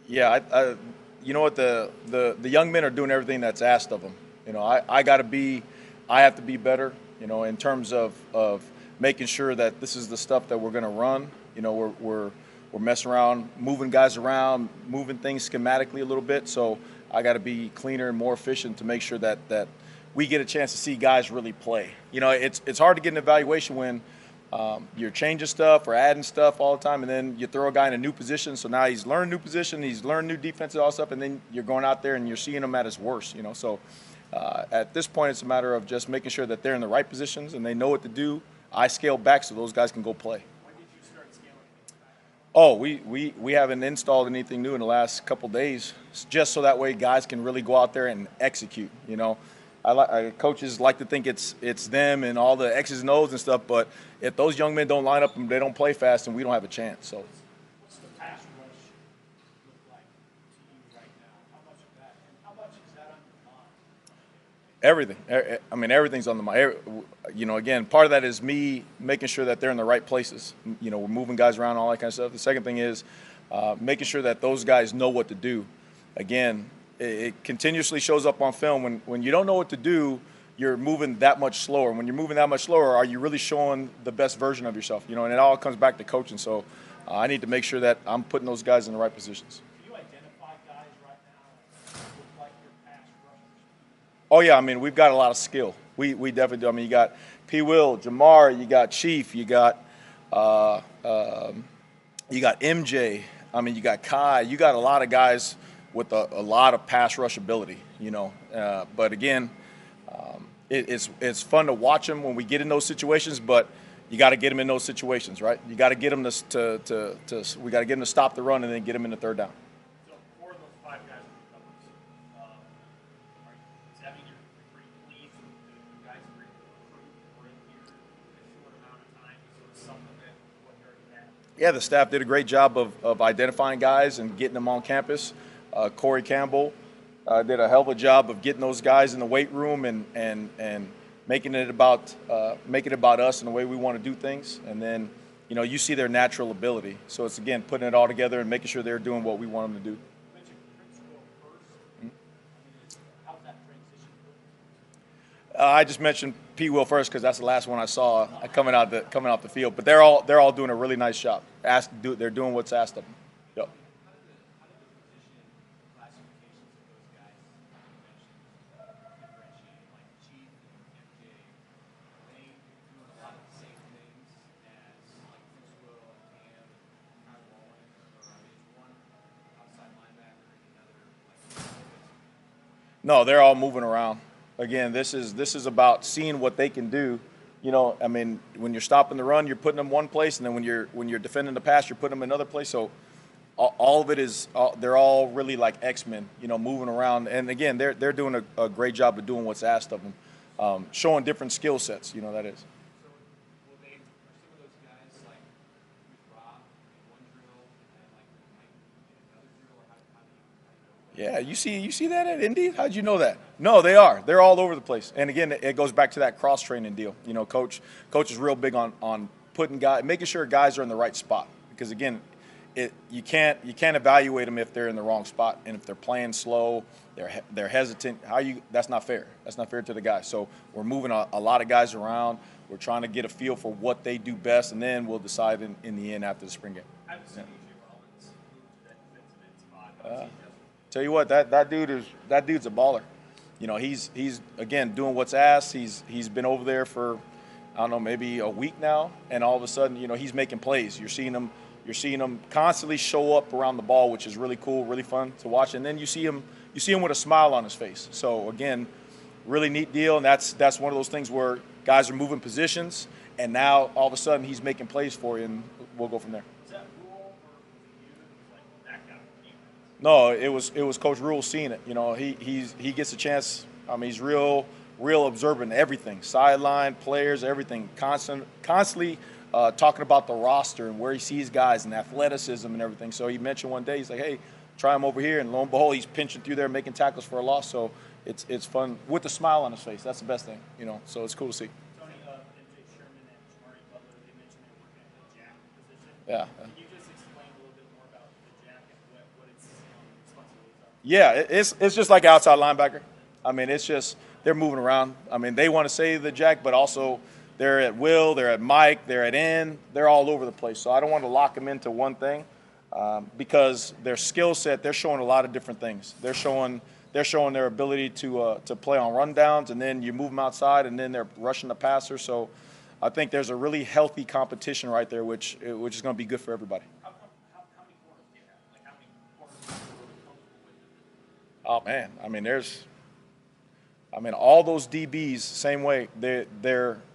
Yeah, you know what, the young men are doing everything that's asked of them. You know, I have to be better. You know, in terms of making sure that this is the stuff that we're going to run. You know, we're messing around, moving guys around, moving things schematically a little bit. So I got to be cleaner and more efficient to make sure that we get a chance to see guys really play. You know, it's hard to get an evaluation when you're changing stuff or adding stuff all the time, and then you throw a guy in a new position. So now he's learned new position, he's learned new defense and all stuff, and then you're going out there and you're seeing him at his worst. You know, so at this point, it's a matter of just making sure that they're in the right positions and they know what to do. I scale back so those guys can go play. When did you start scaling things back? Oh, we haven't installed anything new in the last couple days, just so that way guys can really go out there and execute. You know, coaches like to think it's them and all the X's and O's and stuff, but if those young men don't line up and they don't play fast, then we don't have a chance. So What's the pass rush look like to you right now? How much of that, and how much is that on your mind? everything, I mean, everything's on the mind. You know, again, part of that is me making sure that they're in the right places. You know, we're moving guys around, all that kind of stuff. The second thing is making sure that those guys know what to do. Again, it continuously shows up on film. When you don't know what to do, you're moving that much slower. When you're moving that much slower, are you really showing the best version of yourself? You know, and it all comes back to coaching. So I need to make sure that I'm putting those guys in the right positions. Do you identify guys right now that look like your pass rushers? Oh yeah, I mean we've got a lot of skill. We definitely do. I mean you got P. Will, Jamar, you got Chief, uh, um, you got MJ. I mean you got Kai. You got a lot of guys with a lot of pass rush ability. You know, but again, it's fun to watch them when we get in those situations. But you got to get them in those situations, right? You got to get them to we got to get them to stop the run and then get them in the third down. So for those five guys that you covered, does that mean you're pretty pleased with the guys that were in here in a short amount of time to sort of supplement what you already had? Yeah, the staff did a great job of identifying guys and getting them on campus. Corey Campbell did a hell of a job of getting those guys in the weight room and making it about us and the way we want to do things. And then, you know, you see their natural ability. So it's again putting it all together and making sure they're doing what we want them to do. You mentioned Principal first. I mean, how's that transition look? I just mentioned P. Will first because that's the last one I saw coming off the field. But they're all doing a really nice job. They're doing what's asked of them. Yep. How did the position classifications of those guys you mentioned differentiate? Like Chief and MJ, are they doing a lot of the same things as like Principal and Kyle Wallen, or I mean, is one outside linebacker and another like? No, they're all moving around. Again, this is about seeing what they can do. You know, I mean, when you're stopping the run, you're putting them one place, and then when you're defending the pass, you're putting them another place. So all of it is they're all really like X-Men, you know, moving around. And again, they're doing a great job of doing what's asked of them, showing different skill sets. You know, that is. So will they? Are some of those guys like with Rob in one drill and like Mike in another drill, or how do you? Yeah, you see that at Indy? How'd you know that? No, they are. They're all over the place. And again, it goes back to that cross training deal. You know, coach is real big on putting guys, making sure guys are in the right spot. Because again, you can't evaluate them if they're in the wrong spot and if they're playing slow, they're hesitant. That's not fair. That's not fair to the guys. So we're moving a lot of guys around. We're trying to get a feel for what they do best, and then we'll decide in the end after the spring game. How does Yeah. CJ Rollins move to that defensive end spot? How does he adjust? Tell you what, that dude's a baller. You know, he's again doing what's asked. He's been over there for I don't know, maybe a week now, and all of a sudden, you know, he's making plays. You're seeing him constantly show up around the ball, which is really cool, really fun to watch. And then you see him with a smile on his face. So again, really neat deal, and that's one of those things where guys are moving positions, and now all of a sudden he's making plays for you, and we'll go from there. Was that Rule or was it you that was like that guy? No, it was Coach Rule seeing it. You know, he gets a chance. I mean, he's real observant of everything, sideline, players, everything. Constantly talking about the roster and where he sees guys and athleticism and everything. So he mentioned one day, he's like, hey, try him over here, and lo and behold, he's pinching through there, making tackles for a loss. So it's fun with a smile on his face. That's the best thing, you know. So it's cool to see. Tony, MJ Sherman and Jamari Butler, they mentioned they're working at the jack position. Yeah. Can you just explain a little bit more about the jack and what it's Yeah, it's just like outside linebacker. I mean, it's just they're moving around. I mean, they want to say the jack, but also they're at will, they're at Mike, they're at end, they're all over the place. So I don't want to lock them into one thing because their skill set, they're showing a lot of different things. They're showing their ability to play on rundowns, and then you move them outside, and then they're rushing the passer. So I think there's a really healthy competition right there, which is going to be good for everybody. How many corners do you have? Like, how many corners are you really comfortable with? Oh man, all those DBs same way.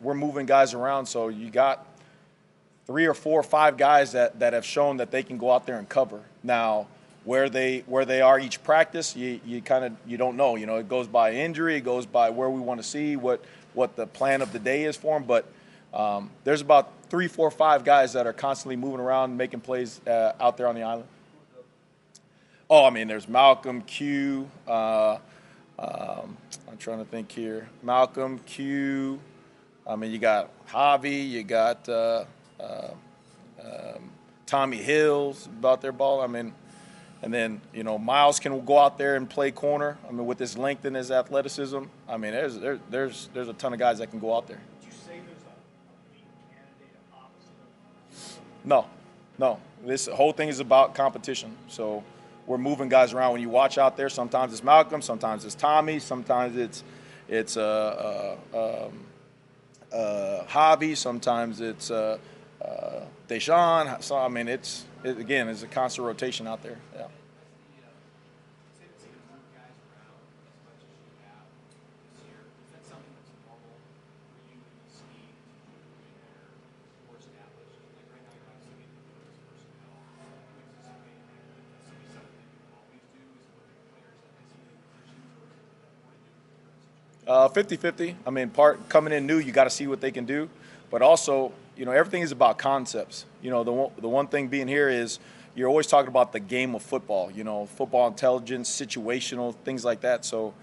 We're moving guys around, so you got 3 or 4 or 5 guys that have shown that they can go out there and cover. Now, where they are each practice, you don't know. You know, it goes by injury, it goes by where we want to see what the plan of the day is for them. But there's about 3, 4, 5 guys that are constantly moving around, making plays out there on the island. Oh, I mean, there's Malcolm, Q. I'm trying to think here. Malcolm, Q. I mean, you got Javi, you got Tommy Hills about their ball. I mean, and then Miles can go out there and play corner. I mean, with his length and his athleticism. I mean, there's a ton of guys that can go out there. Would you say there's a lead candidate opposite of? No. This whole thing is about competition. So we're moving guys around. When you watch out there, sometimes it's Malcolm, sometimes it's Tommy, sometimes it's Javi, sometimes it's Deshaun. So I mean, it's a constant rotation out there. Yeah. Tendency to move guys around as much as you have this year. Is that something that's normal for you and the scheme to do when they're more established? Like right now, you're obviously getting to know this personnel. You anticipate that this will be something that you always do is look at players that they see in positions, or is it more to do with the current situation? 50-50. I mean, part coming in new, you got to see what they can do, but also, everything is about concepts. The one thing being here is you're always talking about the game of football. Football intelligence, situational things like that. So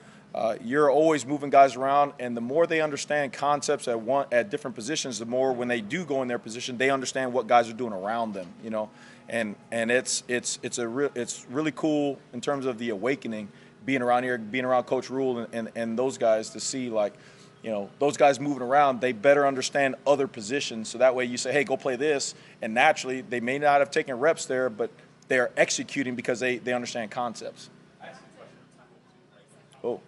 you're always moving guys around, and the more they understand concepts at different positions, the more when they do go in their position, they understand what guys are doing around them. And it's really cool in terms of the awakening, being around here, being around Coach Rule and those guys to see those guys moving around, they better understand other positions. So that way you say, hey, go play this. And naturally, they may not have taken reps there, but they're executing because they understand concepts. Oh.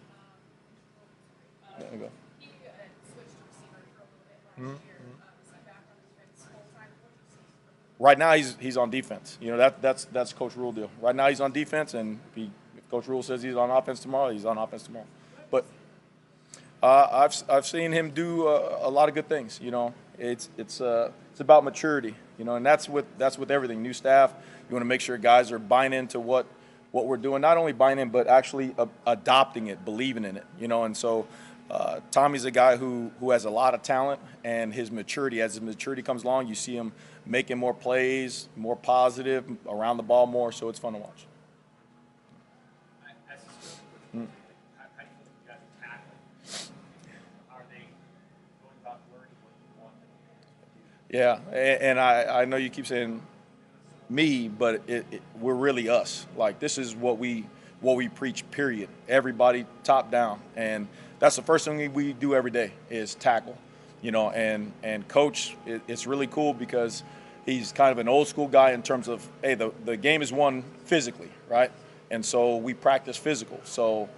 There we go. Right now, he's on defense. That's Coach Rule deal. Right now, he's on defense, and if Coach Rule says he's on offense tomorrow, he's on offense tomorrow. But I've seen him do a lot of good things. It's about maturity. And that's with everything. New staff, you want to make sure guys are buying into what we're doing. Not only buying in, but actually adopting it, believing in it. And so Tommy's a guy who has a lot of talent, and his maturity. As his maturity comes along, you see him making more plays, more positive, around the ball more. So it's fun to watch. As a student, how do you think you guys are tackling? Are they going about learning what you want them to do? Yeah, and I know you keep saying me, but we're really us. Like, this is what we preach, period. Everybody top down. And that's the first thing we do every day is tackle. And Coach, it's really cool because he's kind of an old school guy in terms of, hey, the game is won physically, right? And so we practice physical. So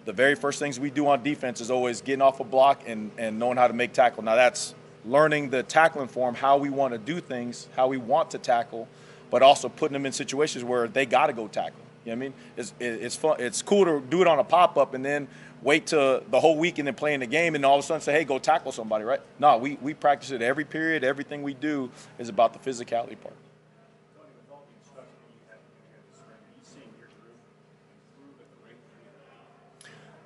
the very first things we do on defense is always getting off a block and knowing how to make tackle. Now that's learning the tackling form, how we want to do things, how we want to tackle, but also putting them in situations where they got to go tackle. You know what I mean? It's fun. It's cool to do it on a pop-up and then wait till the whole week and then play in the game and all of a sudden say, hey, go tackle somebody, right? No, we practice it every period. Everything we do is about the physicality part.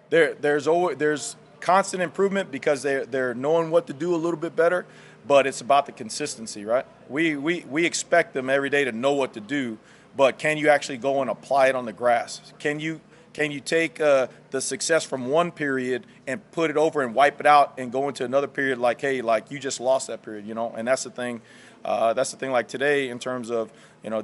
There's constant improvement because they're knowing what to do a little bit better, but it's about the consistency, right? We expect them every day to know what to do, but can you actually go and apply it on the grass? Can you take the success from one period and put it over and wipe it out and go into another period like, hey, like you just lost that period, And that's the thing. that's the thing. Like today, in terms of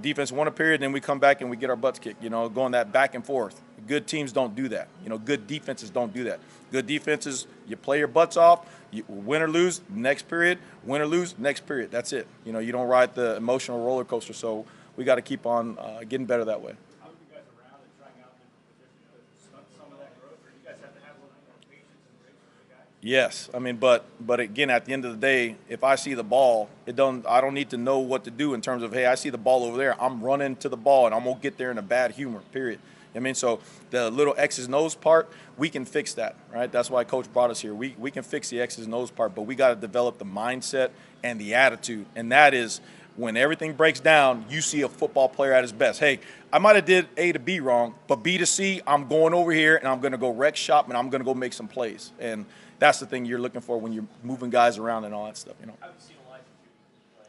defense won a period, then we come back and we get our butts kicked. Going that back and forth. Good teams don't do that. Good defenses don't do that. Good defenses, you play your butts off. You win or lose, next period. Win or lose, next period. That's it. You don't ride the emotional roller coaster. So we got to keep on getting better that way. How are you guys around and trying out different positions to stunt some of that growth, or do you guys have to have a little more patience and grace with the guys? Yes, I mean, but again, at the end of the day, if I see the ball, I don't need to know what to do in terms of, hey, I see the ball over there, I'm running to the ball and I'm gonna get there in a bad humor. Period. I mean, so the little X's and O's part, we can fix that, right? That's why Coach brought us here. We can fix the X's and O's part, but we got to develop the mindset and the attitude, and that is when everything breaks down, you see a football player at his best. Hey, I might have did A to B wrong, but B to C, I'm going over here and I'm going to go wreck shop and I'm going to go make some plays. And that's the thing you're looking for when you're moving guys around and all that stuff. How have you seen Elijah play?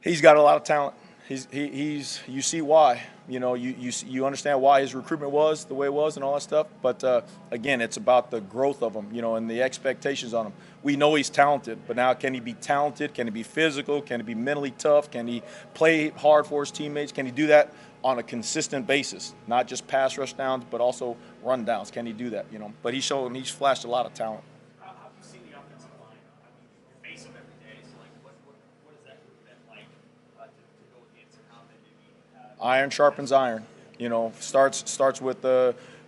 He's got a lot of talent. You see why. You understand why his recruitment was the way it was and all that stuff. But again, it's about the growth of him, and the expectations on him. We know he's talented, but now can he be talented? Can he be physical? Can he be mentally tough? Can he play hard for his teammates? Can he do that on a consistent basis? Not just pass rush downs, but also run downs. Can he do that? But he's flashed a lot of talent. How have you seen the offensive line? I mean, you face them every day. So, what has that group been like to go against, and how they maybe Iron sharpens iron. Starts with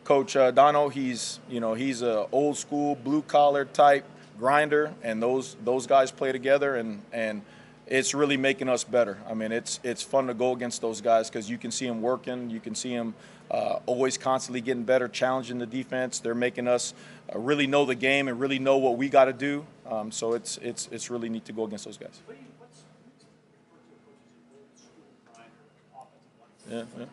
Coach Dono. He's a old school blue collar type grinder, and those guys play together, and it's really making us better. I mean, it's fun to go against those guys because you can see them working, you can see them always constantly getting better, challenging the defense. They're making us really know the game and really know what we got to do. So it's really neat to go against those guys. What's old school grinder, offensive line? Yeah.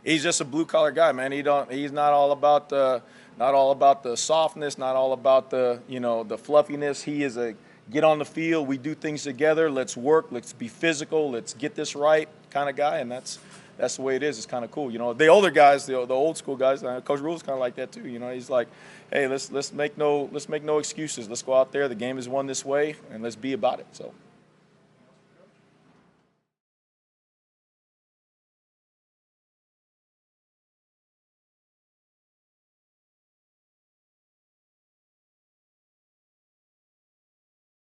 He's just a blue collar guy, man. He's not all about the softness, not all about the fluffiness. He is a get on the field, we do things together, let's work, let's be physical, let's get this right kind of guy, and that's the way it is. It's kind of cool. The older guys, the old school guys, Coach Rule's kind of like that too. He's like, hey, let's make no excuses. Let's go out there. The game is won this way, and let's be about it. So.